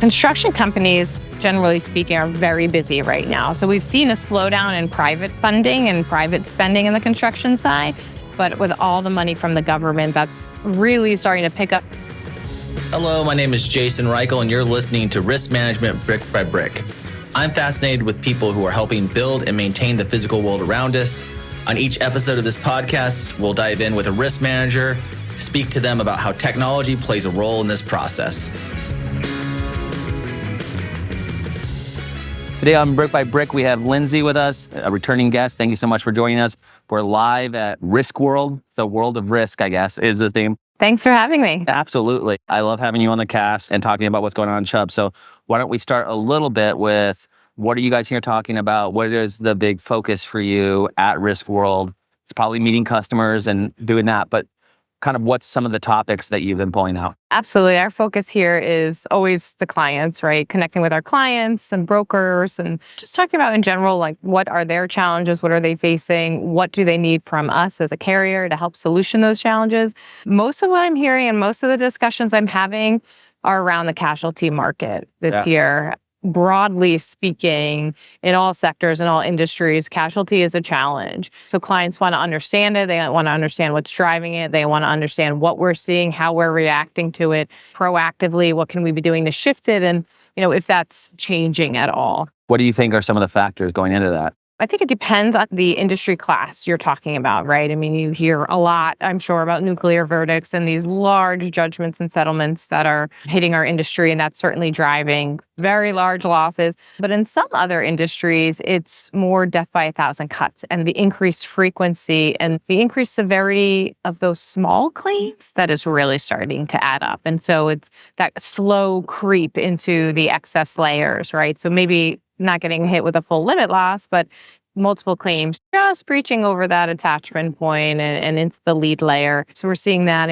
Construction companies, generally speaking, are very busy right now. So we've seen a slowdown in private funding and private spending in the construction side, but with all the money from the government, that's really starting to pick up. Hello, my name is Jason Reichl, and you're listening to Risk Management Brick by Brick. I'm fascinated with people who are helping build and maintain the physical world around us. On each episode of this podcast, we'll dive in with a risk manager, speak to them about how technology plays a role in this process. Today on Brick by Brick, we have Lyndsey with us, a returning guest. Thank you so much for joining us. We're live at RiskWorld. The world of risk, I guess, is the theme. Thanks for having me. Absolutely. I love having you on the cast and talking about what's going on in Chubb. So why don't we start a little bit with what are you guys here talking about? What is the big focus for you at RiskWorld? It's probably meeting customers and doing that, but kind of what's some of the topics that you've been pulling out? Absolutely. Our focus here is always the clients, right? Connecting with our clients and brokers and just talking about in general, like what are their challenges? What are they facing? What do they need from us as a carrier to help solution those challenges? Most of what I'm hearing and most of the discussions I'm having are around the casualty market this year. Broadly speaking, in all sectors and all industries, casualty is a challenge. So clients want to understand it. They want to understand what's driving it. They want to understand what we're seeing, how we're reacting to it proactively. What can we be doing to shift it? And, if that's changing at all. What do you think are some of the factors going into that? I think it depends on the industry class you're talking about, right? I mean, you hear a lot, I'm sure, about nuclear verdicts and these large judgments and settlements that are hitting our industry, and that's certainly driving very large losses. But in some other industries, it's more death by 1,000 cuts and the increased frequency and the increased severity of those small claims that is really starting to add up. And so it's that slow creep into the excess layers, right? So maybe not getting hit with a full limit loss, but multiple claims just breaching over that attachment point and into the lead layer. So we're seeing that,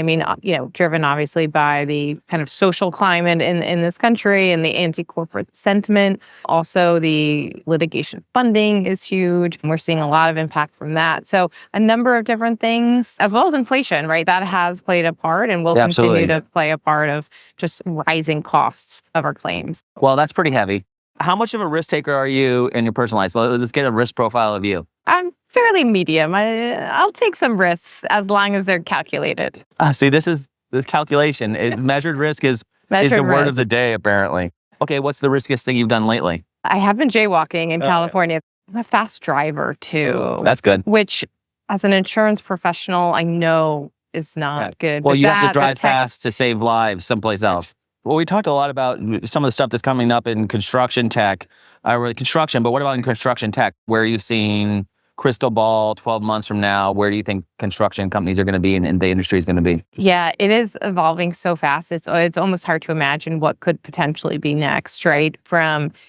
driven obviously by the kind of social climate in this country and the anti-corporate sentiment. Also, the litigation funding is huge. We're seeing a lot of impact from that. So a number of different things, as well as inflation, right? That has played a part and will continue to play a part of just rising costs of our claims. Well, that's pretty heavy. How much of a risk taker are you in your personal life? Let's get a risk profile of you. I'm fairly medium. I'll take some risks as long as they're calculated. See, this is the calculation. Measured risk is the word of the day, apparently. Okay, what's the riskiest thing you've done lately? I have been jaywalking in California. I'm a fast driver, too. That's good. Which, as an insurance professional, I know is not good. Well, you have to drive fast to save lives someplace else. Well, we talked a lot about some of the stuff that's coming up in construction tech, construction, but what about in construction tech? Where are you seeing crystal ball 12 months from now? Where do you think construction companies are going to be and the industry is going to be? Yeah, it is evolving so fast. It's almost hard to imagine what could potentially be next, right?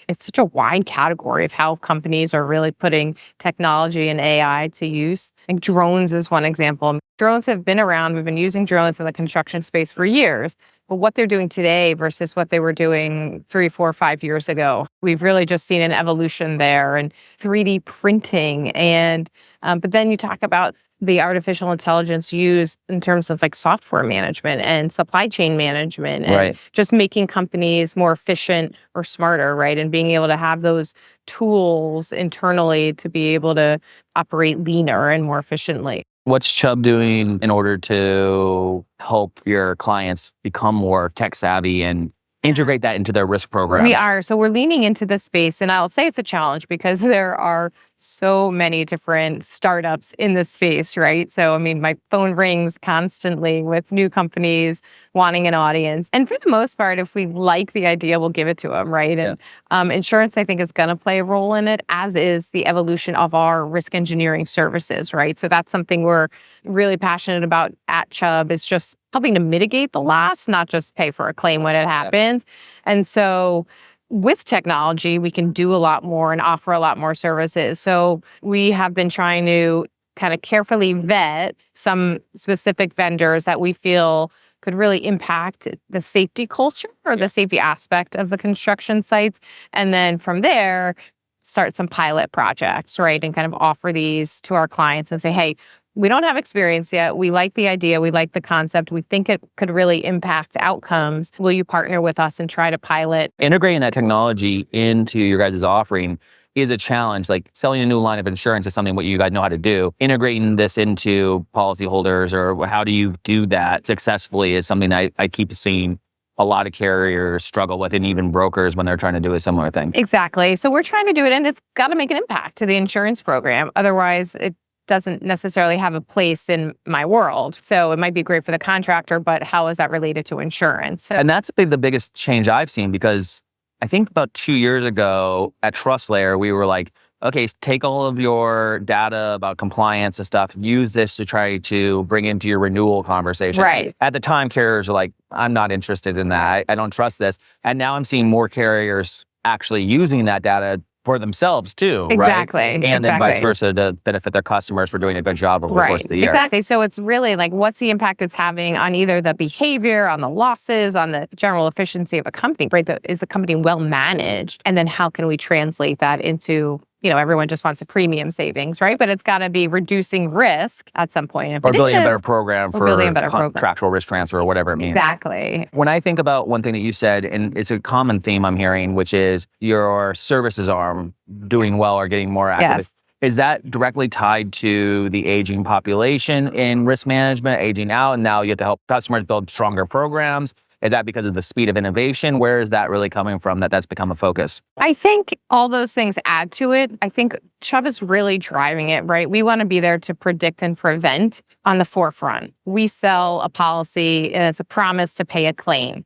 It's such a wide category of how companies are really putting technology and AI to use. I think drones is one example. Drones have been around. We've been using drones in the construction space for years. But what they're doing today versus what they were doing 3, 4, 5 years ago, we've really just seen an evolution there and 3D printing. And but then you talk about the artificial intelligence used in terms of like software management and supply chain management and just making companies more efficient or smarter, right? And being able to have those tools internally to be able to operate leaner and more efficiently. What's Chubb doing in order to help your clients become more tech savvy and integrate that into their risk programs? We are. So we're leaning into this space. And I'll say it's a challenge because there are so many different startups in this space, right? So, my phone rings constantly with new companies wanting an audience. And for the most part, if we like the idea, we'll give it to them, right? And insurance, I think, is going to play a role in it, as is the evolution of our risk engineering services, right? So that's something we're really passionate about at Chubb, is just helping to mitigate the loss, not just pay for a claim when it happens. And so with technology, we can do a lot more and offer a lot more services. So we have been trying to kind of carefully vet some specific vendors that we feel could really impact the safety culture or the safety aspect of the construction sites. And then from there, start some pilot projects, right? And kind of offer these to our clients and say, hey, we don't have experience yet. We like the idea. We like the concept. We think it could really impact outcomes. Will you partner with us and try to pilot? Integrating that technology into your guys' offering is a challenge. Like selling a new line of insurance is something what you guys know how to do. Integrating this into policyholders, or how do you do that successfully, is something I keep seeing a lot of carriers struggle with, and even brokers when they're trying to do a similar thing. Exactly. So we're trying to do it, and it's got to make an impact to the insurance program. Otherwise, it doesn't necessarily have a place in my world. So it might be great for the contractor, but how is that related to insurance? So, And that's the biggest change I've seen, because I think about 2 years ago at Trust Layer, we were like, okay, take all of your data about compliance and stuff, use this to try to bring into your renewal conversation. Right. At the time, carriers were like, I'm not interested in that. I don't trust this. And now I'm seeing more carriers actually using that data for themselves too, exactly. right? And then vice versa, to benefit their customers for doing a good job over the course of the year. Exactly. So it's really like, what's the impact it's having on either the behavior, on the losses, on the general efficiency of a company, right? Is the company well managed? And then how can we translate that into, everyone just wants a premium savings, right? But it's got to be reducing risk at some point. Or building a better program for contractual risk transfer, or whatever it means. Exactly. When I think about one thing that you said, and it's a common theme I'm hearing, which is your services arm doing well or getting more active. Yes. Is that directly tied to the aging population in risk management, aging out, and now you have to help customers build stronger programs? Is that because of the speed of innovation? Where is that really coming from, that's become a focus? I think all those things add to it. I think Chubb is really driving it, right? We want to be there to predict and prevent on the forefront. We sell a policy and it's a promise to pay a claim.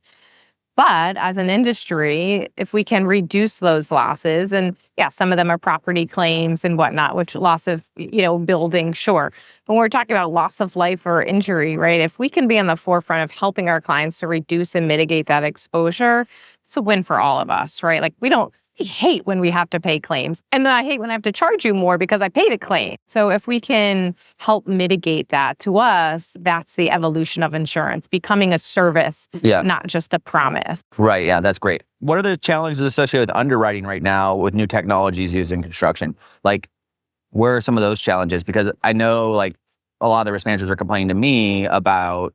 But as an industry, if we can reduce those losses, and yeah, some of them are property claims and whatnot, which loss of, building, sure. But when we're talking about loss of life or injury, right? If we can be on the forefront of helping our clients to reduce and mitigate that exposure, it's a win for all of us, right? Like we hate when we have to pay claims. And then I hate when I have to charge you more because I paid a claim. So if we can help mitigate that, to us, that's the evolution of insurance, becoming a service, not just a promise. Right. Yeah, that's great. What are the challenges associated with underwriting right now with new technologies used in construction? Like, where are some of those challenges? Because I know like a lot of the risk managers are complaining to me about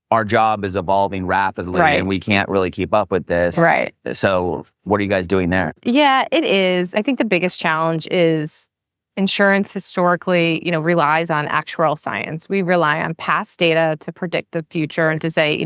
our job is evolving rapidly and we can't really keep up with this. Right. So what are you guys doing there? Yeah, it is. I think the biggest challenge is insurance historically, relies on actuarial science. We rely on past data to predict the future and to say,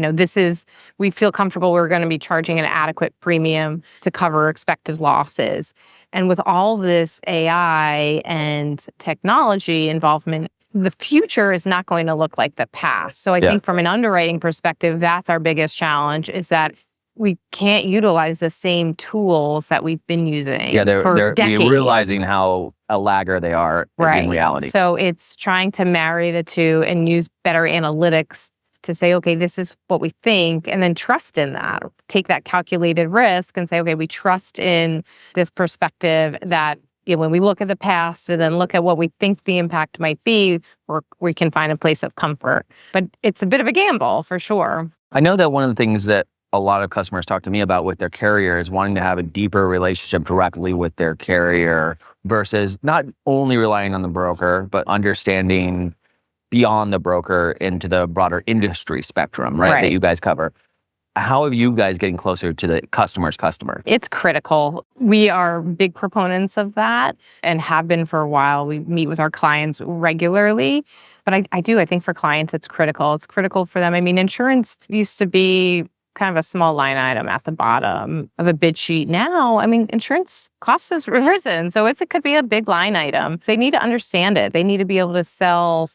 we feel comfortable we're going to be charging an adequate premium to cover expected losses. And with all this AI and technology involvement, the future is not going to look like the past. So I think from an underwriting perspective, that's our biggest challenge, is that we can't utilize the same tools that we've been using for decades. We're realizing how a lagger they are in reality. So it's trying to marry the two and use better analytics to say, okay, this is what we think, and then trust in that. Take that calculated risk and say, okay, we trust in this perspective that when we look at the past and then look at what we think the impact might be, we can find a place of comfort. But it's a bit of a gamble for sure. I know that one of the things that a lot of customers talk to me about with their carrier is wanting to have a deeper relationship directly with their carrier versus not only relying on the broker, but understanding beyond the broker into the broader industry spectrum, right? That you guys cover. How are you guys getting closer to the customer's customer? It's critical. We are big proponents of that and have been for a while. We meet with our clients regularly. But I think for clients, it's critical. It's critical for them. I mean, insurance used to be kind of a small line item at the bottom of a bid sheet. Now, I mean, insurance costs has risen. So it could be a big line item. They need to understand it. They need to be able to sell,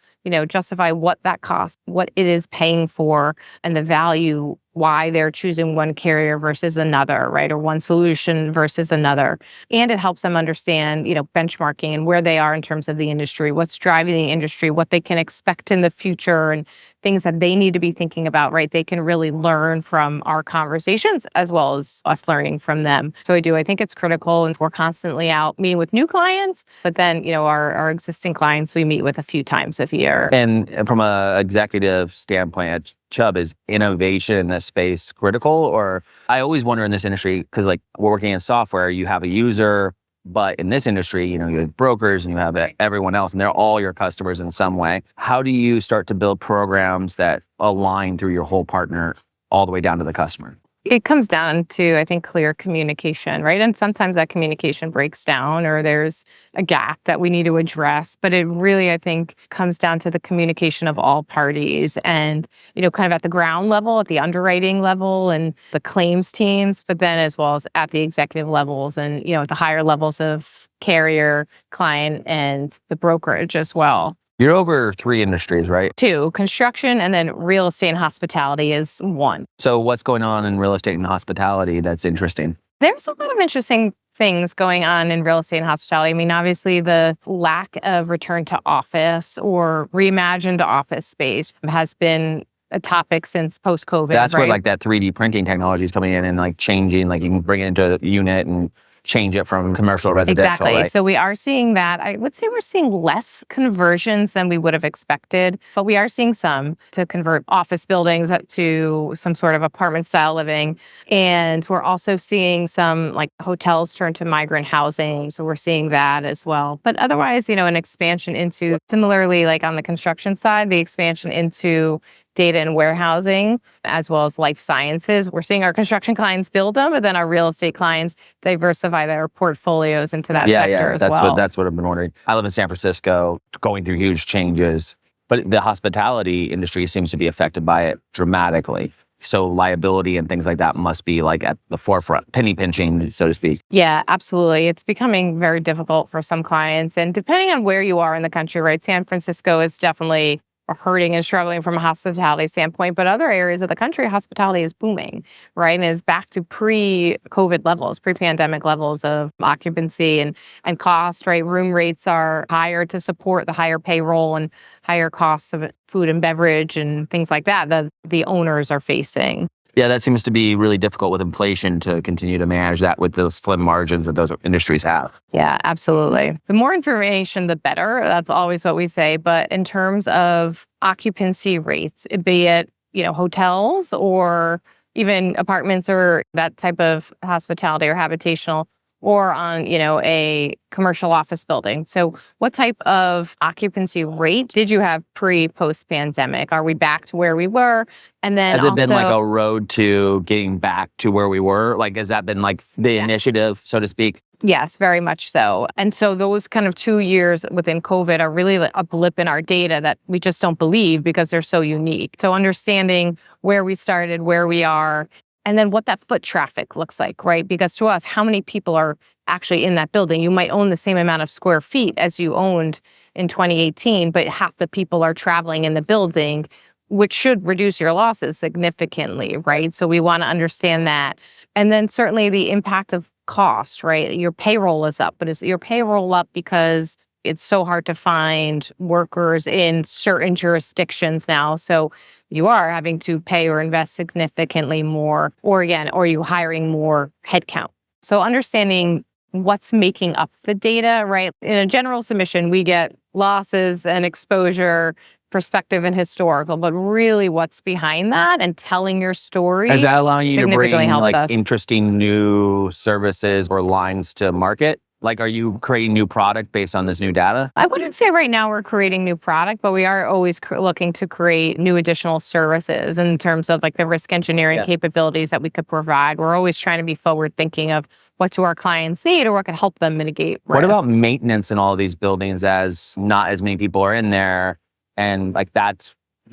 justify what that costs, what it is paying for, and the value, why they're choosing one carrier versus another, right? Or one solution versus another. And it helps them understand, benchmarking and where they are in terms of the industry, what's driving the industry, what they can expect in the future, and things that they need to be thinking about, right? They can really learn from our conversations as well as us learning from them. So I think it's critical, and we're constantly out meeting with new clients, but then, our existing clients we meet with a few times a year. And from an executive standpoint at Chubb, is innovation in this space critical? Or I always wonder in this industry, because like we're working in software, you have a user, But in this industry, you have brokers and you have everyone else, and they're all your customers in some way. How do you start to build programs that align through your whole partner all the way down to the customer? It comes down to, I think, clear communication, right? And sometimes that communication breaks down or there's a gap that we need to address. But it really, I think, comes down to the communication of all parties and, kind of at the ground level, at the underwriting level and the claims teams, but then as well as at the executive levels and, at the higher levels of carrier, client, and the brokerage as well. You're over 3 industries, right? 2, construction, and then real estate and hospitality is 1. So what's going on in real estate and hospitality that's interesting? There's a lot of interesting things going on in real estate and hospitality. I mean, obviously the lack of return to office or reimagined office space has been a topic since post-COVID. That's right? where like that 3D printing technology is coming in and like changing, like you can bring it into a unit and change it from commercial to residential. Exactly. Right? So we are seeing that. I would say we're seeing less conversions than we would have expected, but we are seeing some to convert office buildings to some sort of apartment style living. And we're also seeing some like hotels turn to migrant housing. So we're seeing that as well. But otherwise, an expansion into similarly like on the construction side, the expansion into data and warehousing, as well as life sciences. We're seeing our construction clients build them, but then our real estate clients diversify their portfolios into that sector as well. That's what I've been wondering. I live in San Francisco, going through huge changes, but the hospitality industry seems to be affected by it dramatically. So liability and things like that must be like at the forefront, penny pinching, so to speak. Yeah, absolutely. It's becoming very difficult for some clients. And depending on where you are in the country, right? San Francisco is definitely hurting and struggling from a hospitality standpoint, but other areas of the country, hospitality is booming, right? And is back to pre-COVID levels, pre-pandemic levels of occupancy and cost, right? Room rates are higher to support the higher payroll and higher costs of food and beverage and things like that the owners are facing. Yeah, that seems to be really difficult with inflation to continue to manage that with those slim margins that those industries have. Yeah, absolutely. The more information, the better. That's always what we say. But in terms of occupancy rates, be it, hotels or even apartments or that type of hospitality or habitational, or on, a commercial office building. So what type of occupancy rate did you have post-pandemic? Are we back to where we were? And then has it been like a road to getting back to where we were? Like, has that been like the initiative, so to speak? Yes, very much so. And so those kind of 2 years within COVID are really a blip in our data that we just don't believe because they're so unique. So understanding where we started, where we are, and then what that foot traffic looks like, right? Because to us, how many people are actually in that building? You might own the same amount of square feet as you owned in 2018, but half the people are traveling in the building, which should reduce your losses significantly, right? So we want to understand that. And then certainly the impact of cost, right? Your payroll is up, but is your payroll up because it's so hard to find workers in certain jurisdictions now? So you are having to pay or invest significantly more, or you hiring more headcount. So understanding what's making up the data, right? In a general submission, we get losses and exposure, perspective and historical, but really what's behind that and telling your story. Is that allowing you to bring like us. interesting new services or lines to market? Like, are you creating new product based on this new data? I wouldn't say right now we're creating new product, but we are always looking to create new additional services in terms of like the risk engineering capabilities that we could provide. We're always trying to be forward thinking of what do our clients need or what can help them mitigate risk. What about maintenance in all of these buildings as not as many people are in there? And like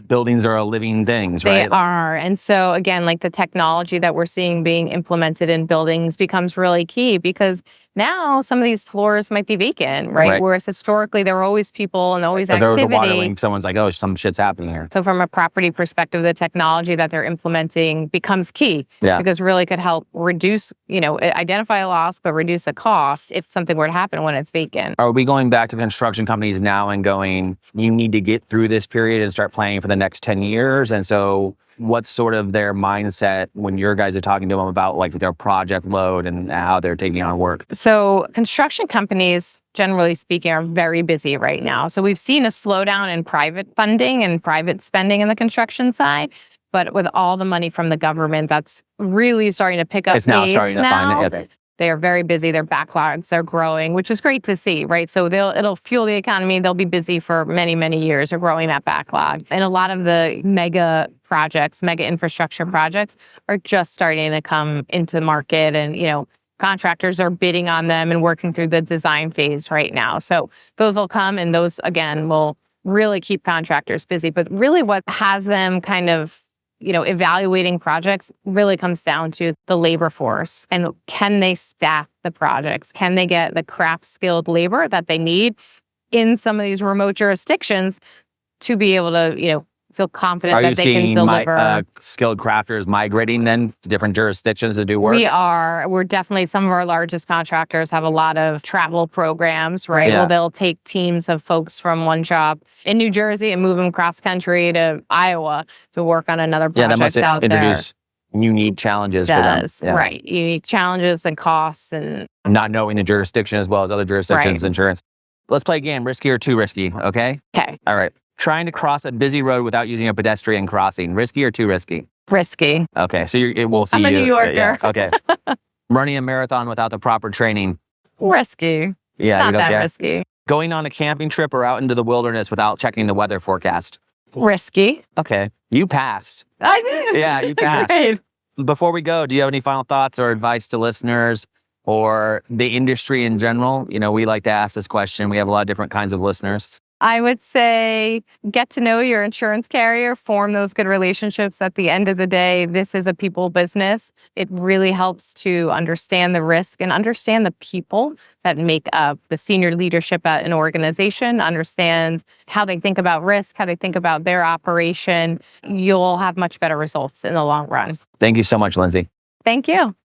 buildings are living things, right? They are. And so again, like the technology that we're seeing being implemented in buildings becomes really key because now some of these floors might be vacant, right? Whereas historically there were always people and always activity. There was a water leak, someone's like, oh, some shit's happening here. So from a property perspective, the technology that they're implementing becomes key because really could help reduce, identify a loss, but reduce a cost if something were to happen when it's vacant. Are we going back to construction companies now and going, you need to get through this period and start planning for the next 10 years? And so what's sort of their mindset when your guys are talking to them about like their project load and how they're taking on work? So construction companies, generally speaking, are very busy right now. So we've seen a slowdown in private funding and private spending in the construction side. But with all the money from the government, that's really starting to pick up. It's now starting to find it. They are very busy. Their backlogs are growing, which is great to see, right? So it'll fuel the economy. They'll be busy for many, many years of growing that backlog. And a lot of the mega projects, mega infrastructure projects are just starting to come into market, and, contractors are bidding on them and working through the design phase right now. So those will come, and those, again, will really keep contractors busy. But really what has them kind of evaluating projects really comes down to the labor force, and can they staff the projects? Can they get the craft skilled labor that they need in some of these remote jurisdictions to be able to, feel confident Are that you they can seeing deliver? skilled crafters migrating then to different jurisdictions to do work? We're definitely, some of our largest contractors have a lot of travel programs, right? Yeah. Well, they'll take teams of folks from one job in New Jersey and move them cross country to Iowa to work on another Yeah, that project must out introduce unique challenges for them. there. Right. Unique challenges and costs, and Not knowing the jurisdiction as well as other jurisdictions' Right. insurance. Let's play a game, risky or too risky, okay? okay, All right. Trying to cross a busy road without using a pedestrian crossing, risky or too risky? risky. Okay, so we'll see I'm a you. New Yorker. Yeah, okay. Running a marathon without the proper training. Risky. Yeah, you Not don't that care? risky. Going on a camping trip or out into the wilderness without checking the weather forecast. Risky. Okay, you passed. I did. Yeah, you passed. Great. Before we go, do you have any final thoughts or advice to listeners or the industry in general? We like to ask this question. We have a lot of different kinds of listeners. I would say get to know your insurance carrier, form those good relationships. At the end of the day, this is a people business. It really helps to understand the risk and understand the people that make up the senior leadership at an organization, understand how they think about risk, how they think about their operation. You'll have much better results in the long run. Thank you so much, Lyndsey. Thank you.